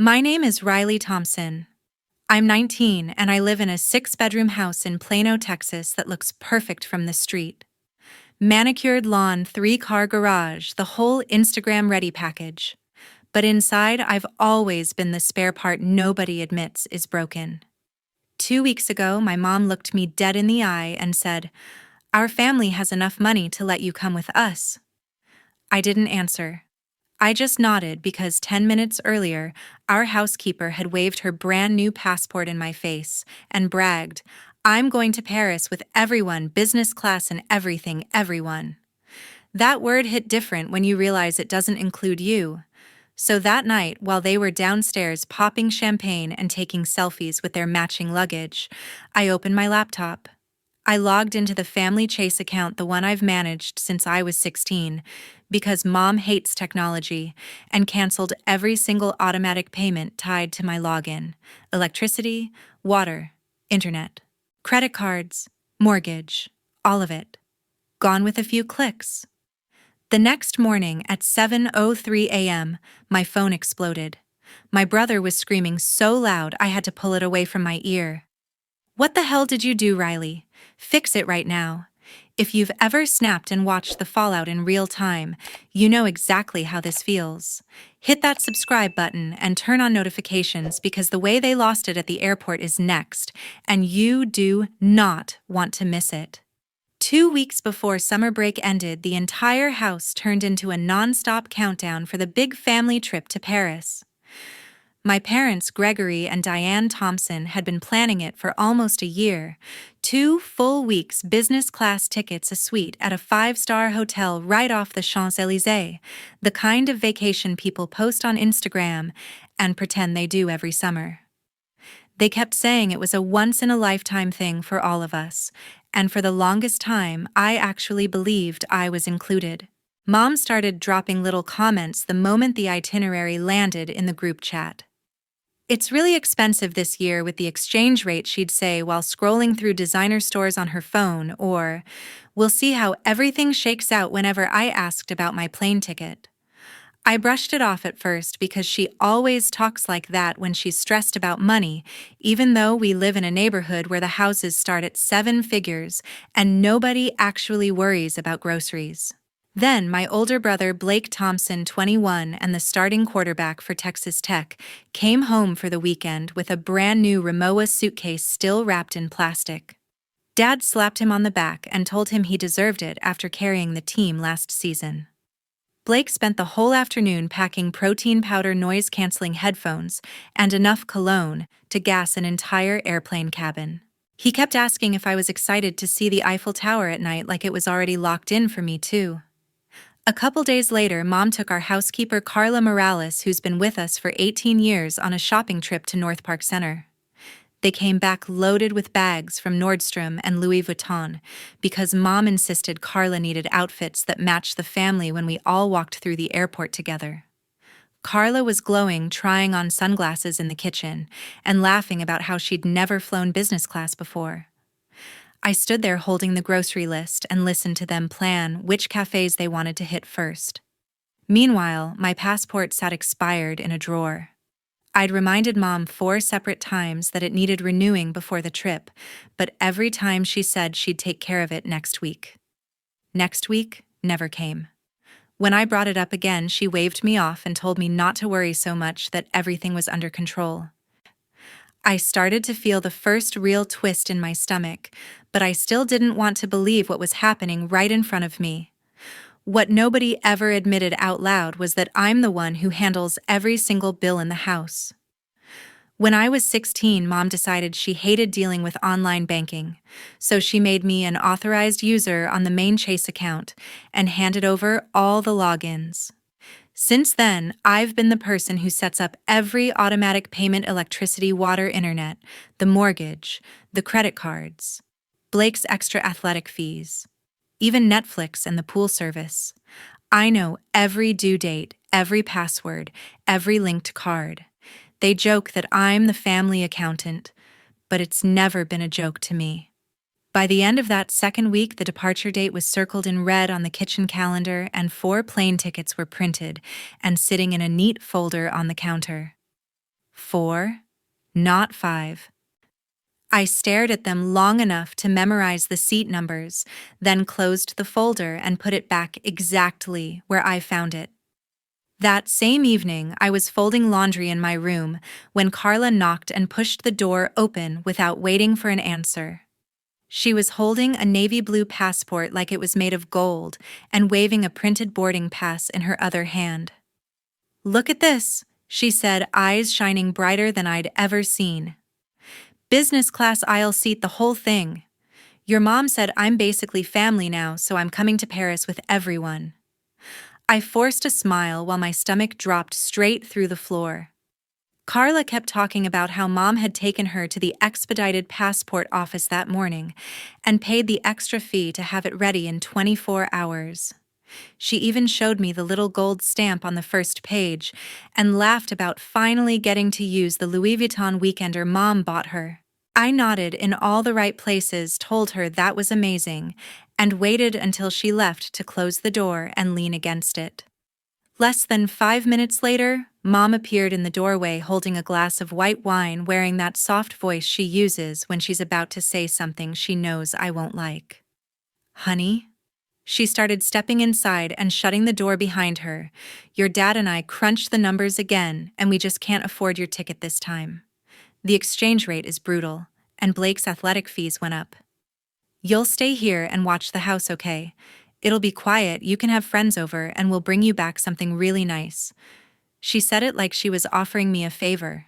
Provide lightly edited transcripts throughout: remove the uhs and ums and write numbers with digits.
My name is Riley Thompson. I'm 19 and I live in a 6-bedroom house in Plano, Texas that looks perfect from the street. Manicured lawn, 3-car garage, the whole Instagram-ready package. But inside, I've always been the spare part nobody admits is broken. 2 weeks ago, my mom looked me dead in the eye and said, "Our family has enough money to let you come with us." I didn't answer. I just nodded because 10 minutes earlier, our housekeeper had waved her brand new passport in my face and bragged, "I'm going to Paris with everyone, business class and everything, everyone." That word hit different when you realize it doesn't include you. So that night, while they were downstairs popping champagne and taking selfies with their matching luggage, I opened my laptop. I logged into the Family Chase account, the one I've managed since I was 16, because Mom hates technology, and canceled every single automatic payment tied to my login: electricity, water, internet, credit cards, mortgage, all of it. Gone with a few clicks. The next morning at 7:03 a.m., my phone exploded. My brother was screaming so loud I had to pull it away from my ear. "What the hell did you do, Riley? Fix it right now." If you've ever snapped and watched the fallout in real time, you know exactly how this feels. Hit that subscribe button and turn on notifications because the way they lost it at the airport is next, and you do not want to miss it. 2 weeks before summer break ended, the entire house turned into a non-stop countdown for the big family trip to Paris. My parents, Gregory and Diane Thompson, had been planning it for almost a year. 2 full weeks, business class tickets, a suite at a 5-star hotel right off the Champs-Élysées, the kind of vacation people post on Instagram and pretend they do every summer. They kept saying it was a once-in-a-lifetime thing for all of us, and for the longest time, I actually believed I was included. Mom started dropping little comments the moment the itinerary landed in the group chat. "It's really expensive this year with the exchange rate," she'd say while scrolling through designer stores on her phone, or, "We'll see how everything shakes out," whenever I asked about my plane ticket. I brushed it off at first because she always talks like that when she's stressed about money, even though we live in a neighborhood where the houses start at 7 figures and nobody actually worries about groceries. Then my older brother Blake Thompson, 21 and the starting quarterback for Texas Tech, came home for the weekend with a brand new Rimowa suitcase still wrapped in plastic. Dad slapped him on the back and told him he deserved it after carrying the team last season. Blake spent the whole afternoon packing protein powder, noise-canceling headphones, and enough cologne to gas an entire airplane cabin. He kept asking if I was excited to see the Eiffel Tower at night, like it was already locked in for me too. A couple days later, Mom took our housekeeper Carla Morales, who's been with us for 18 years, on a shopping trip to North Park Center. They came back loaded with bags from Nordstrom and Louis Vuitton because Mom insisted Carla needed outfits that matched the family when we all walked through the airport together. Carla was glowing, trying on sunglasses in the kitchen and laughing about how she'd never flown business class before. I stood there holding the grocery list and listened to them plan which cafes they wanted to hit first. Meanwhile, my passport sat expired in a drawer. I'd reminded Mom 4 separate times that it needed renewing before the trip, but every time she said she'd take care of it next week. Next week never came. When I brought it up again, she waved me off and told me not to worry so much, that everything was under control. I started to feel the first real twist in my stomach, but I still didn't want to believe what was happening right in front of me. What nobody ever admitted out loud was that I'm the one who handles every single bill in the house. When I was 16, Mom decided she hated dealing with online banking, so she made me an authorized user on the main Chase account and handed over all the logins. Since then, I've been the person who sets up every automatic payment: electricity, water, internet, the mortgage, the credit cards, Blake's extra athletic fees, even Netflix and the pool service. I know every due date, every password, every linked card. They joke that I'm the family accountant, but it's never been a joke to me. By the end of that second week, the departure date was circled in red on the kitchen calendar, and 4 plane tickets were printed and sitting in a neat folder on the counter. 4, not 5. I stared at them long enough to memorize the seat numbers, then closed the folder and put it back exactly where I found it. That same evening, I was folding laundry in my room when Carla knocked and pushed the door open without waiting for an answer. She was holding a navy blue passport like it was made of gold and waving a printed boarding pass in her other hand. "Look at this," she said, eyes shining brighter than I'd ever seen. "Business class aisle seat, the whole thing. Your mom said I'm basically family now, so I'm coming to Paris with everyone." I forced a smile while my stomach dropped straight through the floor. Carla kept talking about how Mom had taken her to the expedited passport office that morning and paid the extra fee to have it ready in 24 hours. She even showed me the little gold stamp on the first page and laughed about finally getting to use the Louis Vuitton weekender Mom bought her. I nodded in all the right places, told her that was amazing, and waited until she left to close the door and lean against it. Less than 5 minutes later, Mom appeared in the doorway holding a glass of white wine, wearing that soft voice she uses when she's about to say something she knows I won't like. "Honey?" She started stepping inside and shutting the door behind her. "Your dad and I crunched the numbers again, and we just can't afford your ticket this time. The exchange rate is brutal, and Blake's athletic fees went up. You'll stay here and watch the house, okay? It'll be quiet, you can have friends over, and we'll bring you back something really nice." She said it like she was offering me a favor,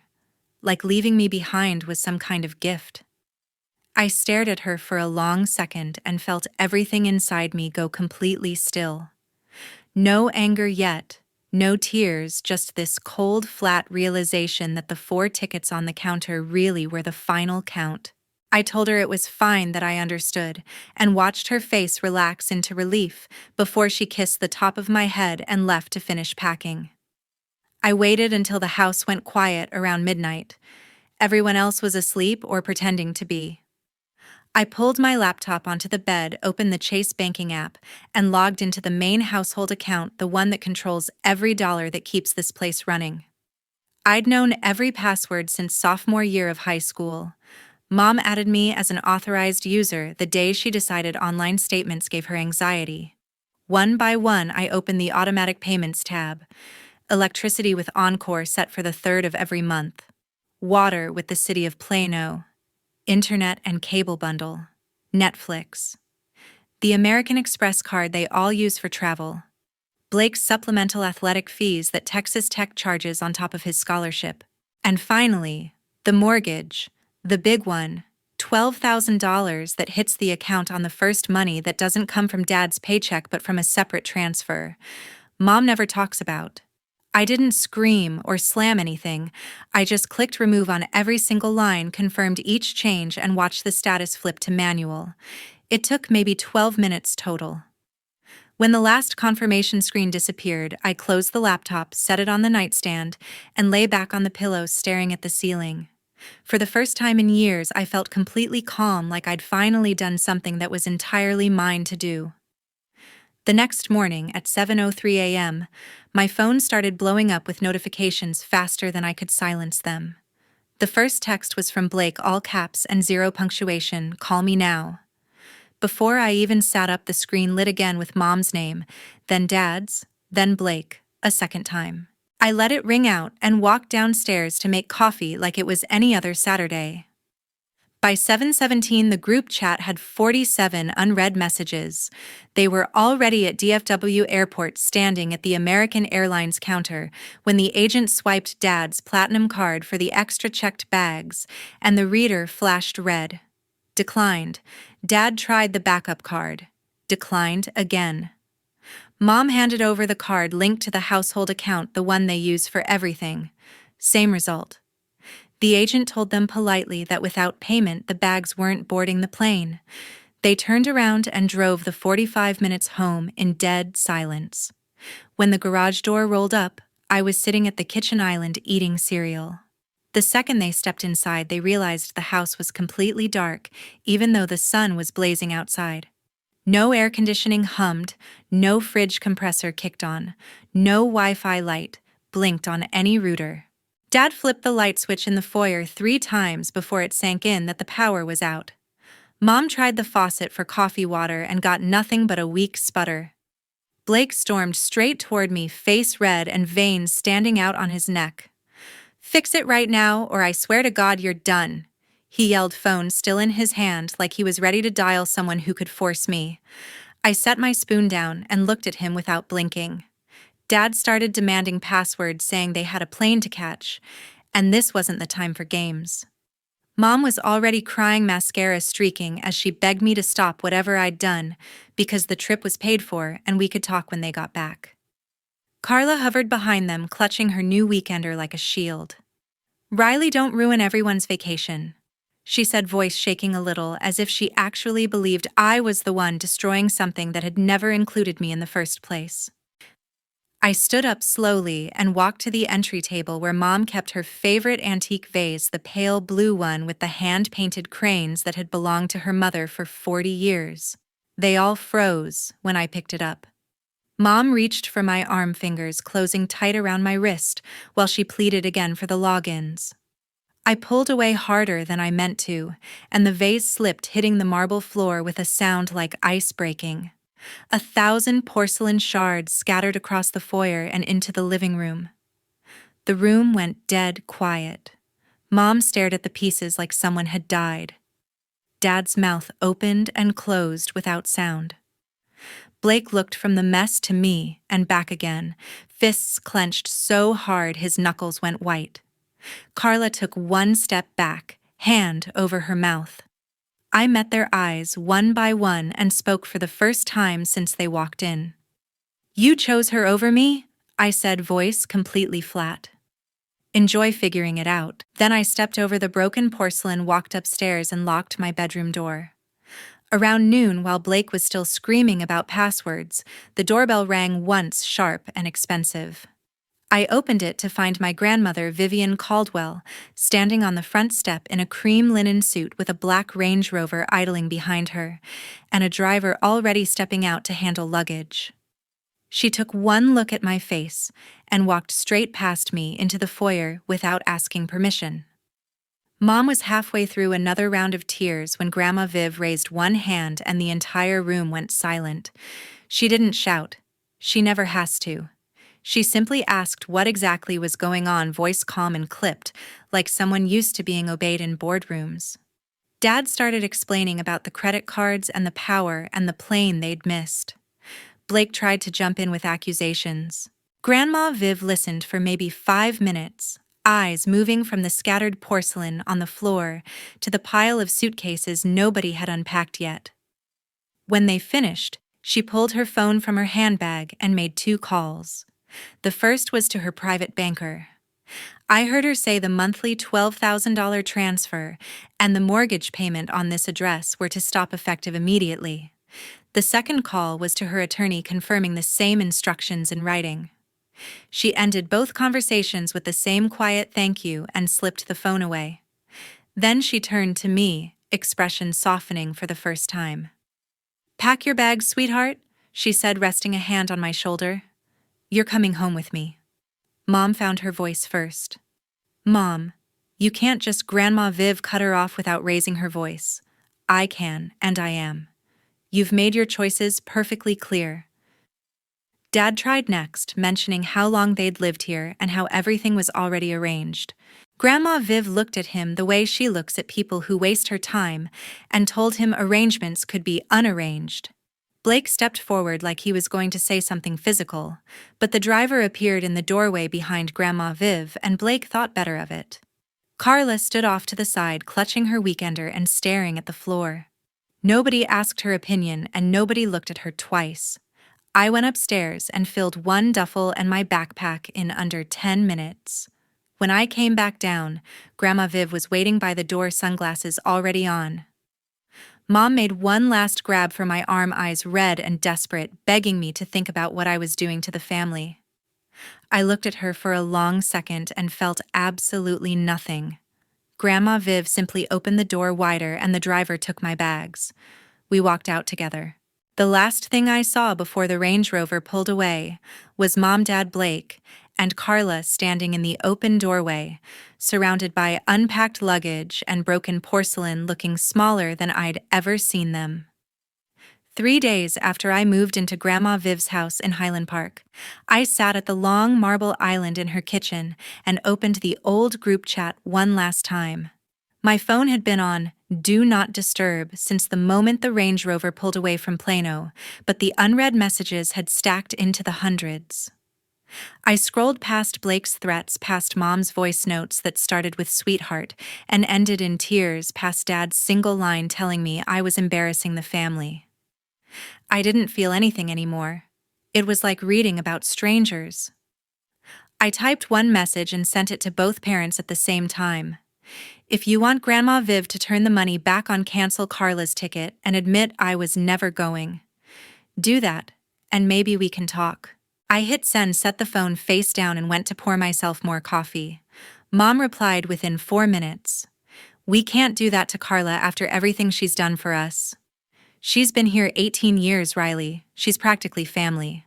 like leaving me behind was some kind of gift. I stared at her for a long second and felt everything inside me go completely still. No anger yet, no tears, just this cold, flat realization that the 4 tickets on the counter really were the final count. I told her it was fine, that I understood, and watched her face relax into relief before she kissed the top of my head and left to finish packing. I waited until the house went quiet around midnight. Everyone else was asleep or pretending to be. I pulled my laptop onto the bed, opened the Chase banking app, and logged into the main household account, the one that controls every dollar that keeps this place running. I'd known every password since sophomore year of high school. Mom added me as an authorized user the day she decided online statements gave her anxiety. One by one, I opened the automatic payments tab. Electricity with Encore set for the 3rd of every month. Water with the city of Plano. Internet and cable bundle. Netflix. The American Express card they all use for travel. Blake's supplemental athletic fees that Texas Tech charges on top of his scholarship. And finally, the mortgage. The big one, $12,000 that hits the account on the first money that doesn't come from Dad's paycheck but from a separate transfer. Mom never talks about. I didn't scream or slam anything. I just clicked remove on every single line, confirmed each change, and watched the status flip to manual. It took maybe 12 minutes total. When the last confirmation screen disappeared, I closed the laptop, set it on the nightstand, and lay back on the pillow staring at the ceiling. For the first time in years, I felt completely calm, like I'd finally done something that was entirely mine to do. The next morning, at 7:03 a.m., my phone started blowing up with notifications faster than I could silence them. The first text was from Blake, all caps and 0 punctuation, "Call me now." Before I even sat up, the screen lit again with Mom's name, then Dad's, then Blake, a second time. I let it ring out and walked downstairs to make coffee like it was any other Saturday. By 7:17, the group chat had 47 unread messages. They were already at DFW Airport, standing at the American Airlines counter when the agent swiped Dad's platinum card for the extra checked bags, and the reader flashed red. Declined. Dad tried the backup card. Declined again. Mom handed over the card linked to the household account, the one they use for everything. Same result. The agent told them politely that without payment, the bags weren't boarding the plane. They turned around and drove the 45 minutes home in dead silence. When the garage door rolled up, I was sitting at the kitchen island eating cereal. The second they stepped inside, they realized the house was completely dark, even though the sun was blazing outside. No air conditioning hummed, no fridge compressor kicked on, no Wi-Fi light blinked on any router. Dad flipped the light switch in the foyer 3 times before it sank in that the power was out. Mom tried the faucet for coffee water and got nothing but a weak sputter. Blake stormed straight toward me, face red and veins standing out on his neck. "Fix it right now, or I swear to God you're done," he yelled, phone still in his hand like he was ready to dial someone who could force me. I set my spoon down and looked at him without blinking. Dad started demanding passwords, saying they had a plane to catch, and this wasn't the time for games. Mom was already crying, mascara streaking, as she begged me to stop whatever I'd done because the trip was paid for and we could talk when they got back. Carla hovered behind them, clutching her new weekender like a shield. "Riley, don't ruin everyone's vacation," she said, voice shaking a little, as if she actually believed I was the one destroying something that had never included me in the first place. I stood up slowly and walked to the entry table where Mom kept her favorite antique vase, the pale blue one with the hand-painted cranes that had belonged to her mother for 40 years. They all froze when I picked it up. Mom reached for my arm, fingers closing tight around my wrist while she pleaded again for the logins. I pulled away harder than I meant to, and the vase slipped, hitting the marble floor with a sound like ice breaking. 1,000 porcelain shards scattered across the foyer and into the living room. The room went dead quiet. Mom stared at the pieces like someone had died. Dad's mouth opened and closed without sound. Blake looked from the mess to me and back again, fists clenched so hard his knuckles went white. Carla took one step back, hand over her mouth. I met their eyes one by one and spoke for the first time since they walked in. "You chose her over me?" I said, voice completely flat. "Enjoy figuring it out." Then I stepped over the broken porcelain, walked upstairs, and locked my bedroom door. Around noon, while Blake was still screaming about passwords, the doorbell rang once, sharp and expensive. I opened it to find my grandmother, Vivian Caldwell, standing on the front step in a cream linen suit with a black Range Rover idling behind her, and a driver already stepping out to handle luggage. She took one look at my face and walked straight past me into the foyer without asking permission. Mom was halfway through another round of tears when Grandma Viv raised one hand and the entire room went silent. She didn't shout. She never has to. She simply asked what exactly was going on, voice calm and clipped, like someone used to being obeyed in boardrooms. Dad started explaining about the credit cards and the power and the plane they'd missed. Blake tried to jump in with accusations. Grandma Viv listened for maybe 5 minutes, eyes moving from the scattered porcelain on the floor to the pile of suitcases nobody had unpacked yet. When they finished, she pulled her phone from her handbag and made 2 calls. The first was to her private banker. I heard her say the monthly $12,000 transfer and the mortgage payment on this address were to stop effective immediately. The second call was to her attorney, confirming the same instructions in writing. She ended both conversations with the same quiet thank you and slipped the phone away. Then she turned to me, expression softening for the first time. "Pack your bags, sweetheart," she said, resting a hand on my shoulder. "You're coming home with me." Mom found her voice first. "Mom, you can't just..." Grandma Viv cut her off without raising her voice. "I can, and I am. You've made your choices perfectly clear." Dad tried next, mentioning how long they'd lived here and how everything was already arranged. Grandma Viv looked at him the way she looks at people who waste her time and told him arrangements could be unarranged. Blake stepped forward like he was going to say something physical, but the driver appeared in the doorway behind Grandma Viv and Blake thought better of it. Carla stood off to the side, clutching her weekender and staring at the floor. Nobody asked her opinion and nobody looked at her twice. I went upstairs and filled one duffel and my backpack in under 10 minutes. When I came back down, Grandma Viv was waiting by the door, sunglasses already on. Mom made one last grab for my arm, eyes red and desperate, begging me to think about what I was doing to the family. I looked at her for a long second and felt absolutely nothing. Grandma Viv simply opened the door wider and the driver took my bags. We walked out together. The last thing I saw before the Range Rover pulled away was Mom, Dad, Blake, and Carla standing in the open doorway, surrounded by unpacked luggage and broken porcelain looking smaller than I'd ever seen them. 3 days after I moved into Grandma Viv's house in Highland Park, I sat at the long marble island in her kitchen and opened the old group chat one last time. My phone had been on Do Not Disturb since the moment the Range Rover pulled away from Plano, but the unread messages had stacked into the hundreds. I scrolled past Blake's threats, past Mom's voice notes that started with sweetheart and ended in tears, past Dad's single line telling me I was embarrassing the family. I didn't feel anything anymore. It was like reading about strangers. I typed one message and sent it to both parents at the same time. If you want Grandma Viv to turn the money back on cancel Carla's ticket and admit I was never going, do that, and maybe we can talk. I hit send, set the phone face down, and went to pour myself more coffee. Mom replied within 4 minutes. We can't do that to Carla after everything she's done for us. She's been here 18 years, Riley. She's practically family.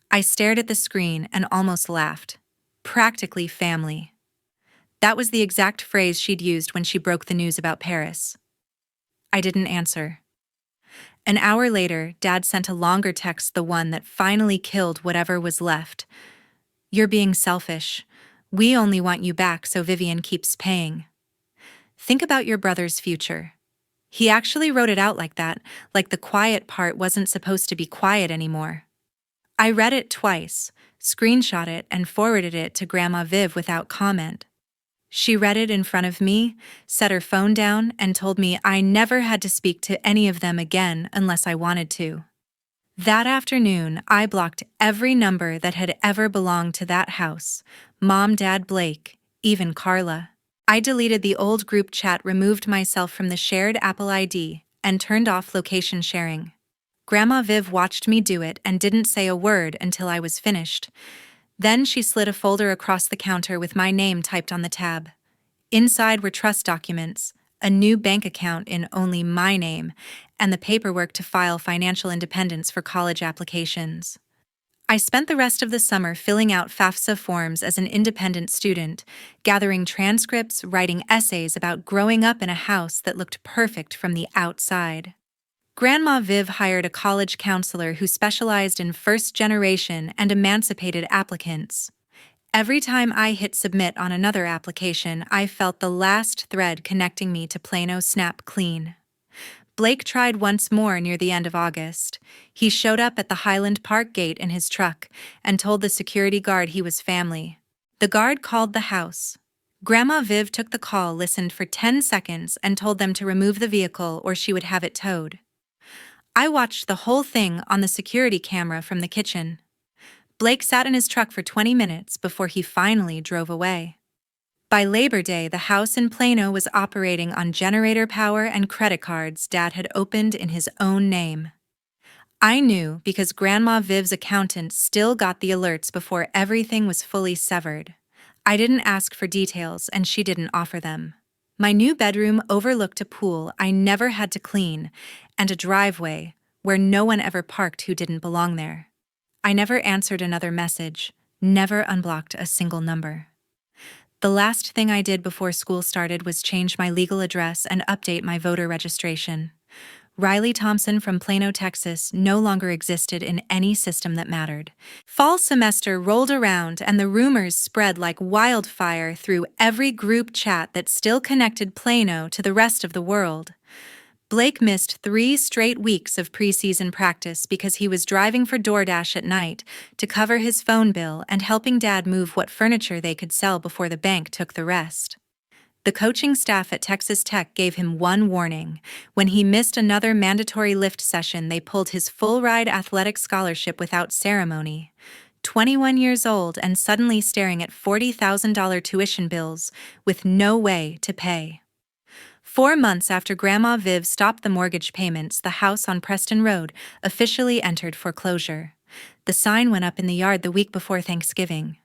I stared at the screen and almost laughed. Practically family. That was the exact phrase she'd used when she broke the news about Paris. I didn't answer. An hour later, Dad sent a longer text, the one that finally killed whatever was left. You're being selfish. We only want you back so Vivian keeps paying. Think about your brother's future. He actually wrote it out like that, like the quiet part wasn't supposed to be quiet anymore. I read it twice, screenshot it, and forwarded it to Grandma Viv without comment. She read it in front of me, set her phone down, and told me I never had to speak to any of them again unless I wanted to. That afternoon, I blocked every number that had ever belonged to that house, Mom, Dad, Blake, even Carla. I deleted the old group chat, removed myself from the shared Apple ID, and turned off location sharing. Grandma Viv watched me do it and didn't say a word until I was finished. Then she slid a folder across the counter with my name typed on the tab. Inside were trust documents, a new bank account in only my name, and the paperwork to file financial independence for college applications. I spent the rest of the summer filling out FAFSA forms as an independent student, gathering transcripts, writing essays about growing up in a house that looked perfect from the outside. Grandma Viv hired a college counselor who specialized in first-generation and emancipated applicants. Every time I hit submit on another application, I felt the last thread connecting me to Plano snap clean. Blake tried once more near the end of August. He showed up at the Highland Park gate in his truck and told the security guard he was family. The guard called the house. Grandma Viv took the call, listened for 10 seconds, and told them to remove the vehicle or she would have it towed. I watched the whole thing on the security camera from the kitchen. Blake sat in his truck for 20 minutes before he finally drove away. By Labor Day, the house in Plano was operating on generator power and credit cards Dad had opened in his own name. I knew because Grandma Viv's accountant still got the alerts before everything was fully severed. I didn't ask for details, and she didn't offer them. My new bedroom overlooked a pool I never had to clean and a driveway where no one ever parked who didn't belong there. I never answered another message, never unblocked a single number. The last thing I did before school started was change my legal address and update my voter registration. Riley Thompson from Plano, Texas, no longer existed in any system that mattered. Fall semester rolled around and the rumors spread like wildfire through every group chat that still connected Plano to the rest of the world. Blake missed 3 straight weeks of preseason practice because he was driving for DoorDash at night to cover his phone bill and helping Dad move what furniture they could sell before the bank took the rest. The coaching staff at Texas Tech gave him one warning. When he missed another mandatory lift session, they pulled his full-ride athletic scholarship without ceremony. 21 years old and suddenly staring at $40,000 tuition bills with no way to pay. 4 months after Grandma Viv stopped the mortgage payments, the house on Preston Road officially entered foreclosure. The sign went up in the yard the week before Thanksgiving.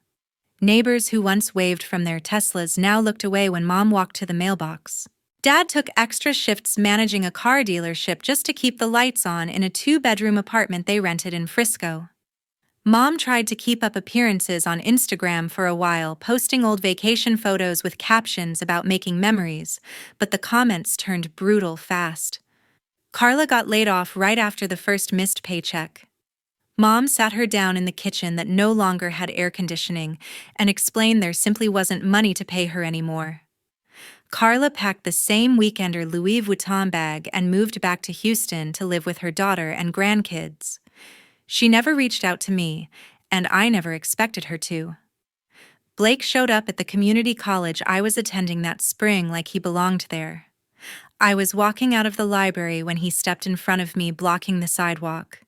Neighbors who once waved from their Teslas now looked away when Mom walked to the mailbox. Dad took extra shifts managing a car dealership just to keep the lights on in a 2-bedroom apartment they rented in Frisco. Mom tried to keep up appearances on Instagram for a while, posting old vacation photos with captions about making memories, but the comments turned brutal fast. Carla got laid off right after the first missed paycheck. Mom sat her down in the kitchen that no longer had air conditioning and explained there simply wasn't money to pay her anymore. Carla packed the same weekender Louis Vuitton bag and moved back to Houston to live with her daughter and grandkids. She never reached out to me, and I never expected her to. Blake showed up at the community college I was attending that spring like he belonged there. I was walking out of the library when he stepped in front of me, blocking the sidewalk.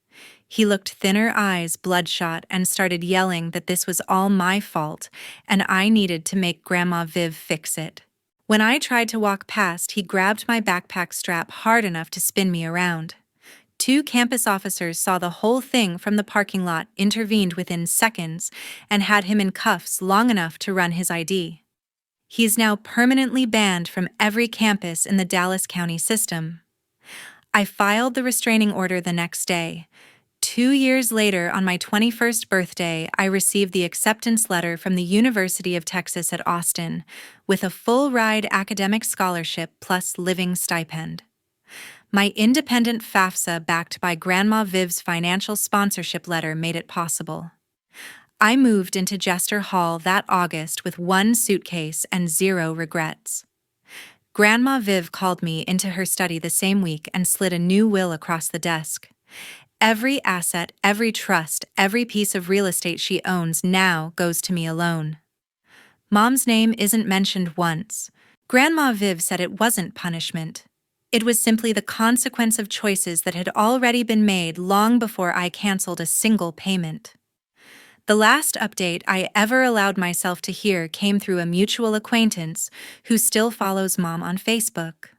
He looked thinner eyes, bloodshot, and started yelling that this was all my fault, and I needed to make Grandma Viv fix it. When I tried to walk past, he grabbed my backpack strap hard enough to spin me around. 2 campus officers saw the whole thing from the parking lot, intervened within seconds, and had him in cuffs long enough to run his ID. He is now permanently banned from every campus in the Dallas County system. I filed the restraining order the next day. 2 years later, on my 21st birthday, I received the acceptance letter from the University of Texas at Austin, with a full-ride academic scholarship plus living stipend. My independent FAFSA backed by Grandma Viv's financial sponsorship letter made it possible. I moved into Jester Hall that August with 1 suitcase and 0 regrets. Grandma Viv called me into her study the same week and slid a new will across the desk. Every asset, every trust, every piece of real estate she owns now goes to me alone. Mom's name isn't mentioned once. Grandma Viv said it wasn't punishment. It was simply the consequence of choices that had already been made long before I canceled a single payment. The last update I ever allowed myself to hear came through a mutual acquaintance who still follows Mom on Facebook.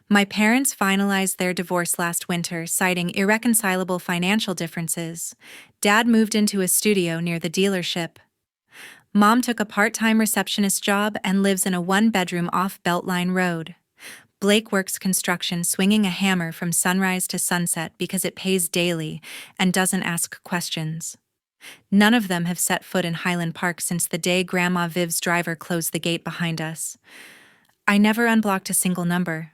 My parents finalized their divorce last winter, citing irreconcilable financial differences. Dad moved into a studio near the dealership. Mom took a part-time receptionist job and lives in a 1-bedroom off Beltline Road. Blake works construction, swinging a hammer from sunrise to sunset because it pays daily and doesn't ask questions. None of them have set foot in Highland Park since the day Grandma Viv's driver closed the gate behind us. I never unblocked a single number.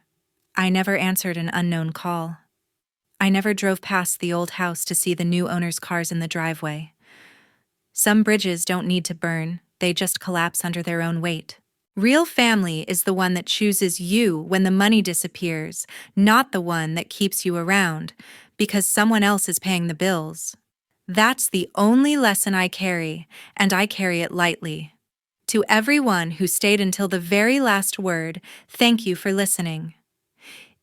I never answered an unknown call. I never drove past the old house to see the new owner's cars in the driveway. Some bridges don't need to burn, they just collapse under their own weight. Real family is the one that chooses you when the money disappears, not the one that keeps you around, because someone else is paying the bills. That's the only lesson I carry, and I carry it lightly. To everyone who stayed until the very last word, thank you for listening.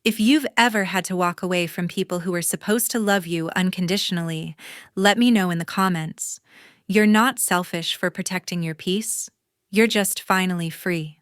If you've ever had to walk away from people who were supposed to love you unconditionally, let me know in the comments. You're not selfish for protecting your peace. You're just finally free.